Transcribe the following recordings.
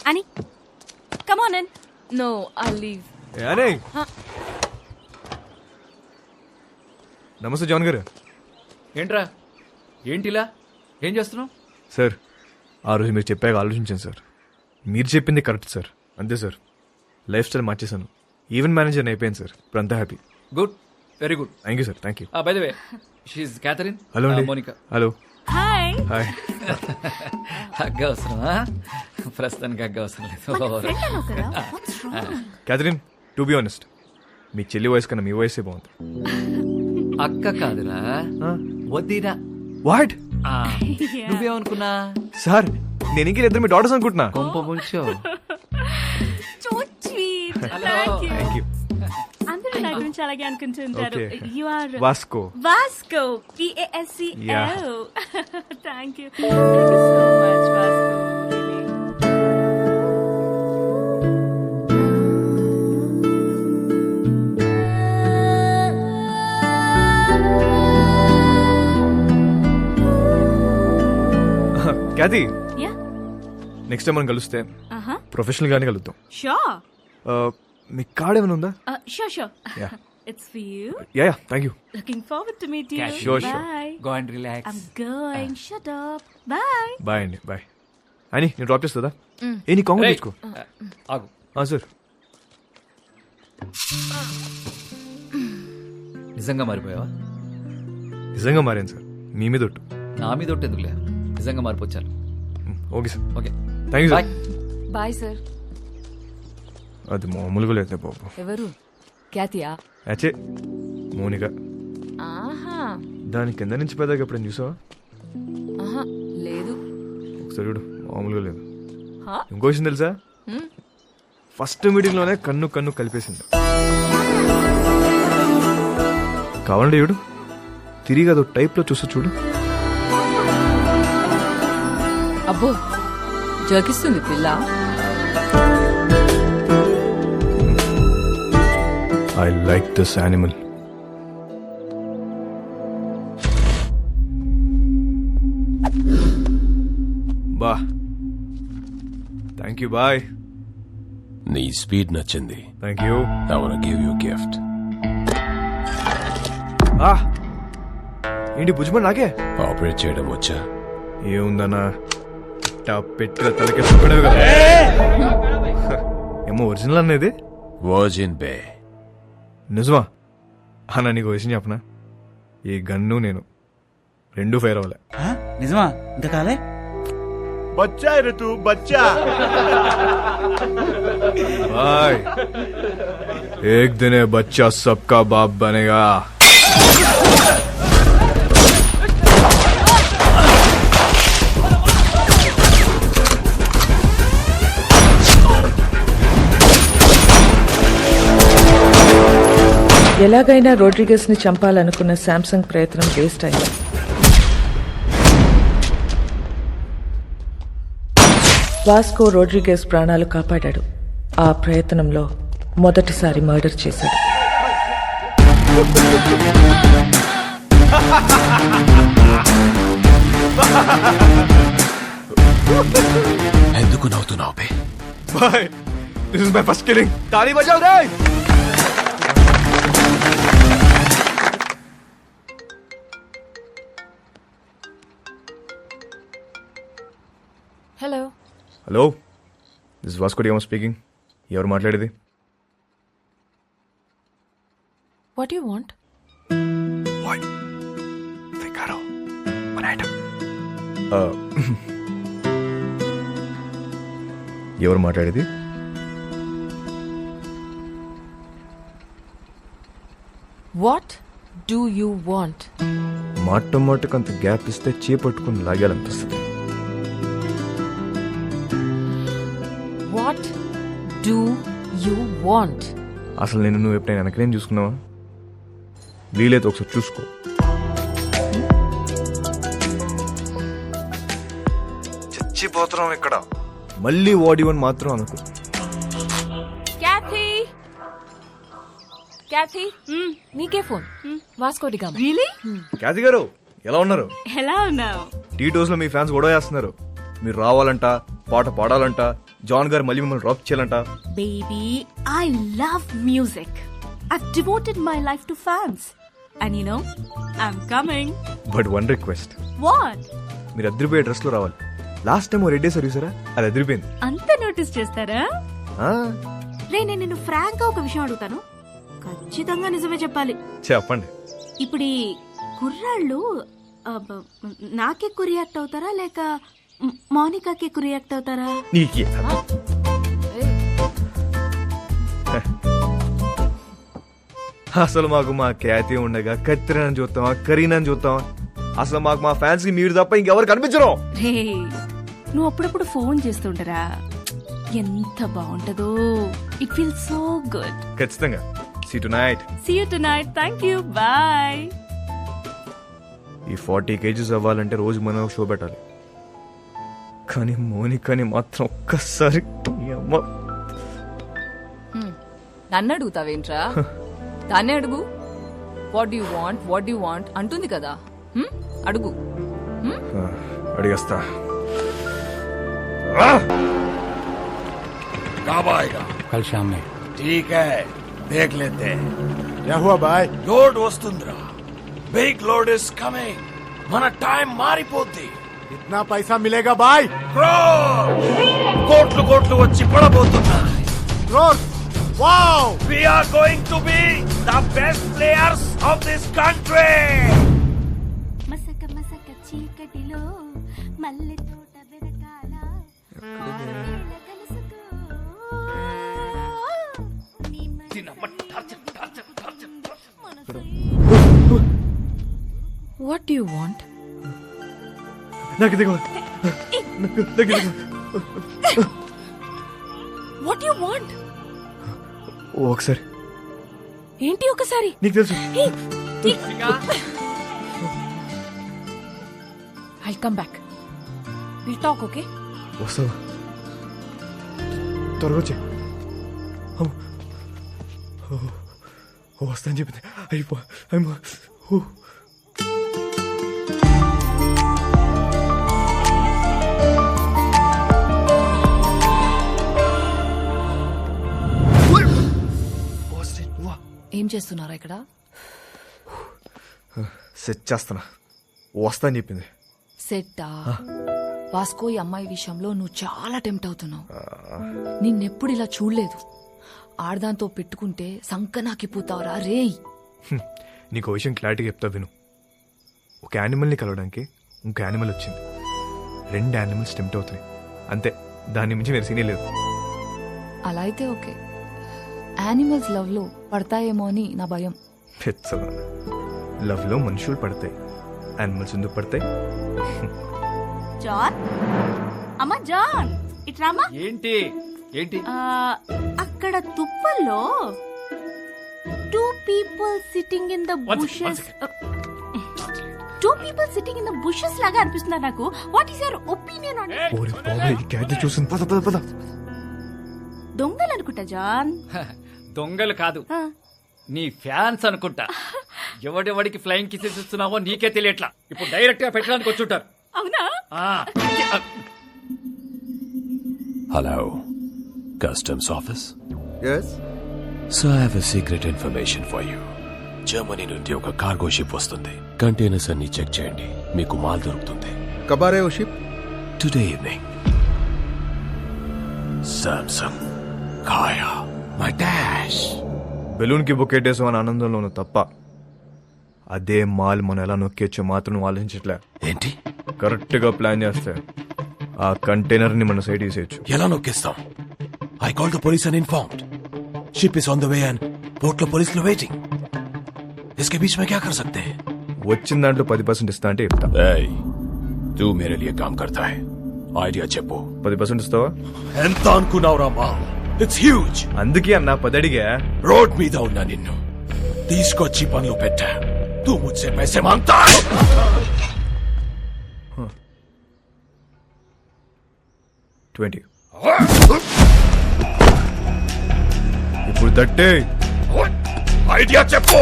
Annie, come on in. No, I'll leave. అనే నమస్తే John గారు. ఏంట్రా ఏంటిలా ఏం చేస్తున్నావు? సార్ ఆ రోజు మీరు చెప్పాక ఆలోచించాను సార్. మీరు చెప్పింది కరెక్ట్ సార్. అంతే సార్, లైఫ్ స్టైల్ మార్చేశాను. ఈవెంట్ మేనేజర్ అయిపోయాను సార్. ఇప్పుడు అంతా happy. Good, very good. Thank you sir. Thank you. Bye the way she Catherine. Hello అండి. Monica. Hello. Hi. Hi. Hug అవసరమా? ప్రస్తుతానికి హగ్ అవసరం లేదు. What's wrong? Catherine, to be honest, మీ చెల్లి వయసు కన్నా మీ వయసే బాగుంది. అక్క కాదురా, వద్దిరా. వాట్? నువ్వేమనుకున్నా? సార్ నేను ఇంక ఇద్దరు మీ డాటర్స్ అనుకుంటున్నా. కొంప ముంచో. So sweet. Hello. Thank you. అందరూ నా గురించి అలాగే అనుకుంటుంటారు. Okay. You are Vasco. Vasco. Vasco. Yeah. Thank you. Thank you so much, Vasco. Really. Kathy, Yeah. Next time మనం కలిస్తే Uh-huh. ప్రొఫెషనల్ గానే కలుద్దాం. Sure. మీ కార్డ్ ఏమైనా ఉందా? Sure. Yeah. It's for you. Yeah thank you. Looking forward to meet you. Yeah, sure. Bye. Go and relax. I'm going. Shut up. Bye. Bye అండి. Bye. అని నేను drop చేస్తుందా? ఏ నీ కాంగ్రెస్ తెచ్చుకో. ఆగు. సార్ నిజంగా మారిపోయావా? నిజంగా మారాను సార్. మీ మీద ఒట్టు. నా మీద ఒకటి ఎందుకులే, నిజంగా మారిపోచ్చాను. Okay sir. Okay thank you bye. Sir. Bye, sir. అది మామూలుగా లేదు బాబు. ఎవరు? క్యాతియా? అచ్చే మోనిక. ఆహా. దాని కింద నుంచి పెద్దగా ఎప్పుడైనా చూసావా? ఆహా, లేదు. ఒకసారి చూడు, మామూలుగా లేదు. హా? ఇంకో విషయం తెలుసా? ఫస్ట్ మీటింగ్ లోనే కన్ను కలిపేసింది. కావాలంటే చూడు, తిరిగి అదో టైప్ లో చూస్తూ చూడు. అబ్బో, జోకిస్తుంది పిల్ల. I like this animal. బా థ్యాంక్ యూ. బాయ్. నీ స్పీడ్ నచ్చింది. Thank you. I wanna give you a gift. ఏంటి భుజమని నాకే ఆపరేట్ చేయడం వచ్చా? ఏముందన్నా, పెట్టిన తలకి సుక్కడేవి కదా. ఏమో ఒరిజినల్ అనేది. వర్జిన్ బే. నిజమా అన్న? నీకు విషయం చెప్పనా, ఈ గన్ను నేను రెండు ఫైర్ అవ్వలే. నిజమా? ఇంకా కాలే? बच्चा है रे तू, बच्चा। भाई एक दिन ये बच्चा सबका बाप बनेगा. ఎలాగైనా రోడ్రిగస్ ని చంపాలనుకున్న శాంసంగ్ ప్రయత్నం వేస్ట్ అయింది. వాస్కో రోడ్రిగస్ ప్రాణాలు కాపాడాడు. ఆ ప్రయత్నంలో మొదటిసారి మర్డర్ చేశాడు. ఎందుకు నవ్వుతున్నావు బే? Bye. This is my first killing. ताली बजाओ रे. Hello. Hello, this Vasco da Gama speaking. ఎవరు మాట్లాడేది? What you want? Figaro. One item. ఎవరు మాట్లాడేది? What do you want? మాటకు అంత గ్యాప్ ఇస్తే చేపట్టుకుని లాగాలనిపిస్తుంది. What do you want? అసలు నేను నువ్వు ఎప్పుడైనా వెనకనేం చూసుకున్నావా? వీలైతే ఒకసారి చూసుకో. చచ్చిపోతున్నాం ఇక్కడ. మళ్ళీ వాడివని మాత్రం అనుకో. క్యాథీ, నీకే phone. Vasco da Gama. Really? Kathy గారు ఎలా ఉన్నారు? Hello now. టీటోస్ లో మీ ఫ్యాన్స్ గొడవ చేస్తున్నారు. మీరు రావాలంట, పాట పాడాలంట, జాన్ గారు మళ్ళీ మిమ్మల్ని డ్రాప్ చేయాలంట. Baby, I love music. I've devoted my life to fans. And you know, I'm coming. But one request, What? మీరు అదిరిపోయే డ్రెస్ లో రావాలి. లాస్ట్ టైం రెడ్ డే సర్వీసరా, అది అదిరిపోయింది. అంత నోటీస్ చేస్తారా? ఆ, రే నేను నిన్ను ఫ్రాంక్ గా ఒక విషయం అడుగుతాను, ఖచ్చితంగా నిజమే చెప్పాలి. చెప్పండి. ఇప్పుడు ఈ కుర్రాళ్ళు నాకే రియాక్ట్ అవుతారా లేక మౌనికాకి రియాక్ట్ అవుతారా? నీకే అసలు మాకు మా ఖ్యాతి ఉండగా కత్తిరని చూస్తావా, కరీనని చూస్తావా? అసలు మాకు మా ఫ్యాన్స్ కి మీరు తప్ప ఇంకెవరు కనిపించరు. రే నువ్వు అప్పుడప్పుడు ఫోన్ చేస్తుంటారా, ఎంత బాగుంటదో. It feel so good. ఖచ్చితంగా. See tonight. See you tonight. Thank you. Bye. ఈ 40 kgs అవ్వాలంటే రోజు మనం ఒక షో పెట్టాలి. కానీ మోనికాని మాత్రం ఒక్కసారి ఈ అమ్మ నన్ను అడుగుతావేంట్రా? దాన్నే అడుగు. వాట్ యు వాంట్ అంటుంది కదా. అడుగు. అడిగేస్తా. कब आएगा? కల్ షామ్ మే. ठीक है, देख लेते हैं. क्या हुआ भाई? లోడ్ వస్తుందిరా. Big load is coming. మన టైం మారిపోద్ది. कितना पैसा मिलेगा भाई? కోట్లు కోట్లు వచ్చి పడబోతున్నాయి. रोज wow, We are going to be the best players of this country. మసక మసక చీకటిలో మల్లె తోట వెనకాల వాట్ యు వాంట్? నాకు దిగ వాట్ యు వాంట్? ఒకసారి ఏంటి ఒకసారి? నీకు తెలుసు. I'll come back. We'll talk, okay? వస్తావా? త్వరగా వచ్చే. వస్తా అని చెప్పింది. అయిపో. ఏం చేస్తున్నారా ఇక్కడ? సెట్ చేస్తానా. వస్తా అని చెప్పింది. సెట్టా? వాస్కో ఈ అమ్మాయి విషయంలో నువ్వు చాలా టెంప్ట్ అవుతున్నావు. నిన్నెప్పుడు ఇలా చూడలేదు. ఆడదాంతో పెట్టుకుంటే సంకనాకిపోతావురా రేయ్. నీకు విషయం క్లారిటీగా చెప్తా విను. ఒక యానిమల్ని కలవడానికి ఇంకో యానిమల్ వచ్చింది. 2 యానిమల్స్ టెంప్ట్ అవుతాయి అంతే. దాని మించి వేరే సీనే లేదు. అలా అయితే ఓకే. యానిమల్స్ లవ్ లో పడతాయేమో అని నా భయం. పెచ్చగా లవ్ లో మనుషులు పడతాయి, యానిమల్స్ ఎందుకు పడతాయి? జాన్, అమ్మా జాన్, ఇట్రామా. ఏంటి ఏంటి? అక్కడ తుప్పల్లో 2 people sitting in the bushes. 2 people sitting in the bushes లాగా అనిపిస్తున్నారు నాకు. What is your opinion on it? ఓరే బాబా, ఈ క్యాట్ చూసింది. పద పద పద. దొంగలు అనుకుంటా జాన్. దొంగలు కాదు, నీ ఫ్యాన్స్ అనుకుంటా. ఎవడెవడికి ఫ్లైయింగ్ కిసెస్ ఇస్తున్నావో నీకే తెలియట్లా. ఇప్పుడు డైరెక్ట్ గా పెట్టడానికి వచ్చుంటారు. అవునా? Hello, customs office. yes, So I have a secret information for you. Germany నుండి ఒక కార్గో షిప్ వస్తుంది. కంటైనర్స్ అన్ని చెక్ చేయండి, మీకు మాల్ దొరుకుతుంది. कब आ रहे हो ship? Today evening. Samsung Kaya my dash. Balloon కి బొక్కెట్టేసాం అని ఆనందంలో ఉన్న తప్ప అదే మాల్ మనం ఎలా నొక్కేచ్చో మాత్రం ఆలోచించట్లే. ఏంటి? కరెక్ట్ గా ప్లాన్ చేస్తే ఆ కంటైనర్ ని మన సైడ్ తీసేయచ్చు. ఎలా నొక్కేస్తాం? I call the police and informed. Ship is on the way and port లో పోలీసులు వెయిటింగ్. इसके बीच में क्या कर सकते हैं? వచ్చిన దాంట్లో 10% ఇస్తా అంటే చెప్తా. Hey, तू मेरे लिए काम करता है. ఐడియా చెప్పు. 10% ఇస్తావా? ఎంత అనుకున్నావురా మా? It's huge. అందుకే అన్న 10 అడిగా. రోడ్ మీద ఉన్నా నిన్ను తీసుకొచ్చి పనులు పెట్టా. తూ ముझसे पैसे मांगता है. $20. ఇప్పుడు 30. ఐడియా చెప్పు.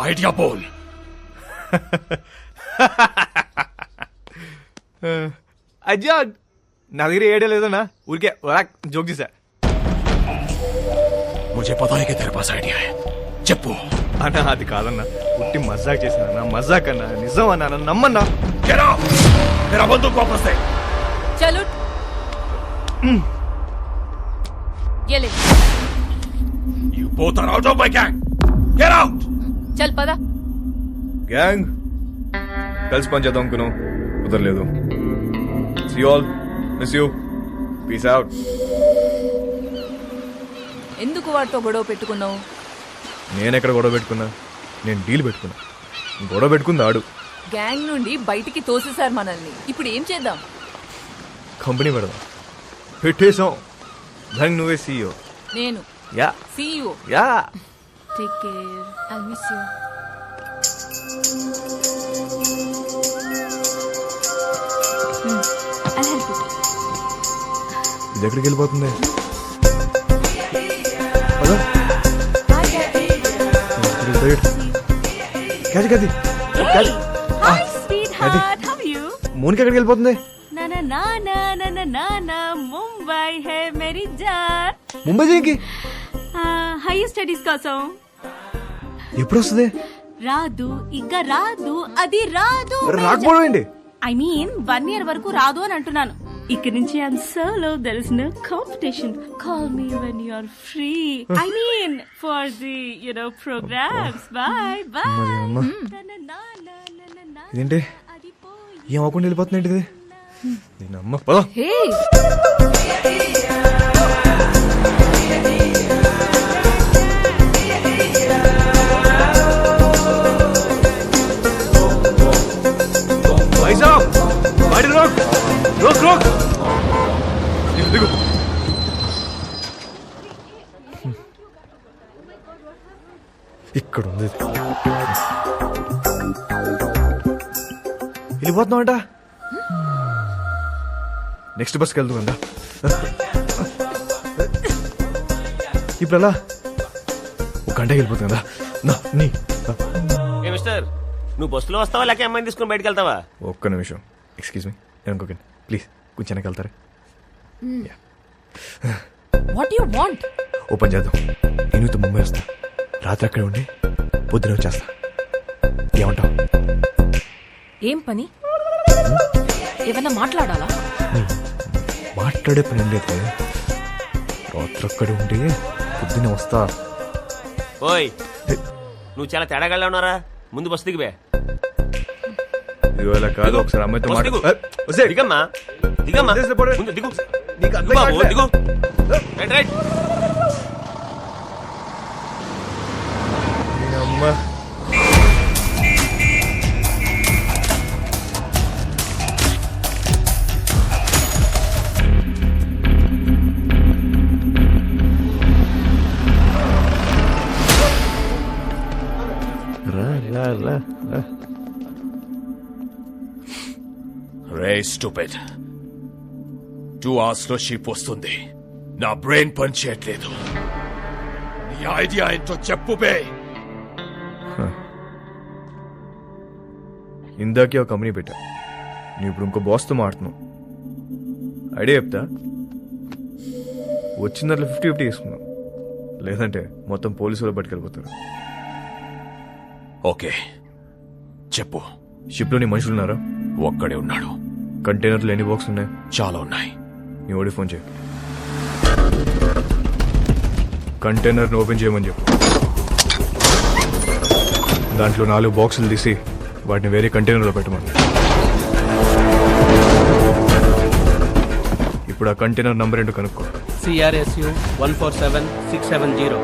ఐడియా బోల్. అజ్జా నా దగ్గర ఏడే లేదన్నా ఊరికే జోక్ చేశా मुझे पता है कि तेरे पास आइडिया है చెప్పు అన్నా అది కాదన్నా ఉట్టి మజాక్ చేశానన్నా మజాక్ అన్నా నిజం అన్నా నన్ను నమ్మన్నా Get out! मेरा बंदूक वापस दे చలో ये ले You both are out of my gang! Get out! చల్ పదా గ్యాంగ్ కలిసి పని చేద్దాం అనుకున్నాం కుదరలేదు see all miss you peace out ఎందుకు వాడితో గొడవ పెట్టుకున్నావు? నేను ఎక్కడ గొడవ పెట్టుకున్నా నేను డీల్ పెట్టుకున్నా గొడవ పెట్టుకుంది ఆడు గ్యాంగ్ నుండి బయటికి తోసేశారు మనల్ని. ఇప్పుడు ఏం చేద్దాం? కంపెనీ పెడదాం పెట్టేశాం గ్యాంగ్ నువ్వే సీఈఓ నేను yeah CEO. Yeah take care. I'll miss you. I'll help you. ఇది ఎక్కడికి వెళ్ళిపోతుంది పద. క్యాది క్యాది Hey, hi sweetheart. How are you? మోనికి ఎక్కడికి వెళ్ళిపోతుంది Na na na na na na na na Mumbai hai meri jaan. Mumbai దేనికి higher studies కోసం ఎప్పుడు వస్తుంది రాదు ఇక రాదు అది రాదు రాకపోవడం ఏంటి ఐ మీన్ 1 year వరకు రాదు అని అంటున్నాను. ఇక్కడి నుంచి I'm solo, there is no competition. Call me when you are free. I mean for the programs. Bye bye. ఇదేంటి ఏం అవ్వకుండా వెళ్ళిపోతుంది ఏంటిది నేను అమ్మ పద హే भाई साहब गाड़ी रोक रोक रोक देखो ఇక్కడ ఉంది వెళ్ళిపోతున్నామంట నెక్స్ట్ బస్కి వెళ్తుందా ఇప్పుడు ఎలా ఒక గంటకి వెళ్ళిపోతుందా నా నీ ఏ మిస్టర్ నువ్వు బస్సులో వస్తావా లేక అమ్మాయిని తీసుకుని బయటకు వెళ్తావా? ఒక్క నిమిషం ఎక్స్క్యూజ్ మీ నేను ఇంకొక ప్లీజ్ కొంచెం వెనక్కి వెళ్తారా వాట్ యు వాంట్? ఓపెన్ చేద్దాం నేను ముంబై వస్తా రాత్రి అక్కడే ఉండి పొద్దున వచ్చేస్తా ఏమంటావు ఏం పని? ఏమన్నా మాట్లాడాలా? మాట్లాడే పని ఏం లేదు రాత్రి అక్కడే ఉండి పొద్దున వస్తా. ఓయ్ నువ్వు చాలా తేడాగా ఉన్నారా? ముందు బస్సు దిగివే. ఇవాళ కాదు ఒకసారి అమ్మాయితో బస్సు దిగు. మాట్లాడు దిగమ్మా దిగమ్మా ముందు దిగు. నీకు అర్థం దిగు బాబు, కావట్లే. దిగు. Right right. అమ్మా రే స్టూపిడ్ 2 hours లో షిప్ వస్తుంది నా బ్రెయిన్ పని చేయట్లేదు నీ ఐడియా ఏంటో చెప్పు బే ఇందాకే ఒక కంపెనీ పెట్టా నువ్వు ఇప్పుడు ఇంకో బాస్తో మాడుతున్నావు ఐడియా చెప్తా వచ్చిన దాంట్లో 50-50 తీసుకున్నావు లేదంటే మొత్తం పోలీసులు పట్టుకెళ్ళిపోతారు. ఓకే చెప్పు షిప్లో నీ మనుషులు ఉన్నారా? ఒక్కడే ఉన్నాడు కంటైనర్లు ఎన్ని బాక్స్ ఉన్నాయి? చాలా ఉన్నాయి నీ ఓడి ఫోన్ చేయి కంటైనర్ని ఓపెన్ చేయమని చెప్పు దాంట్లో 4 బాక్సులు తీసి వాటిని వేరే కంటైనర్లో పెట్టమని. ఇప్పుడు ఆ కంటైనర్ నంబర్ ఏంటో కనుక్కో. CRSU 147670.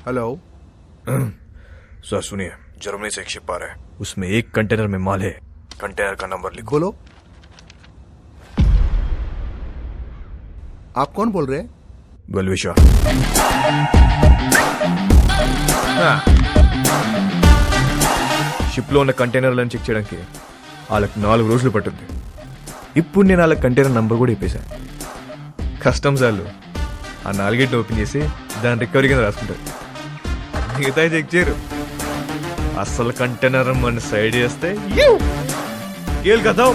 हेलो सर सुनिए जर्मनी से एक शिप आ रहा है उसमें एक कंटेनर में माल है कंटेनर का नंबर लिखो. बोलो आप कौन बोल रहे हैं? बलविशा షిప్లో ఉన్న కంటైనర్లను చెక్ చేయడానికి వాళ్ళకి 4 రోజులు పట్టుద్ది. ఇప్పుడు నేను వాళ్ళ కంటైనర్ నంబర్ కూడా ఇప్పేశాను. కస్టమ్స్ వాళ్ళు ఆ 4 ఓపెన్ చేసి దాని రికవరీ కింద రాసుకుంటారు. మిగతా చెక్ చేయరు. అసలు కంటైనర్ మన సైడ్ చేస్తే खेल खत्म।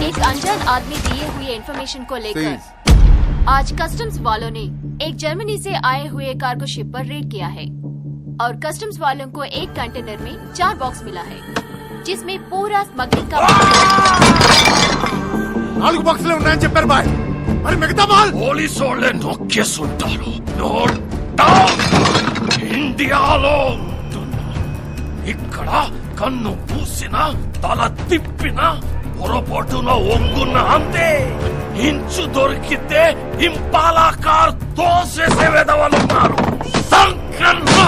एक अनजान आदमी दिए हुए इंफॉर्मेशन को लेकर आज कस्टम्स वालों ने एक जर्मनी से आए हुए कार्गो शिप पर रेड किया है और कस्टम्स वालों को एक कंटेनर में 4 बॉक्स मिला है जिसमें पूरा स्मगलिंग का 4 బాక్సులే ఉన్నాయని చెప్పారు బాయ్, మరి మిగతా మాల్ పోలీసు వాళ్ళే నొక్కేసుంటారు. Note down. ఇండియాలో ఉంటున్నా. ఇక్కడ కన్ను పూసిన తల తిప్పిన పొరపాటున ఒంగున్న అంతే. ఇంచు దొరికితే ఇంపాలా కార్ తోసేసే వెదవలున్నారు. సంకన్నా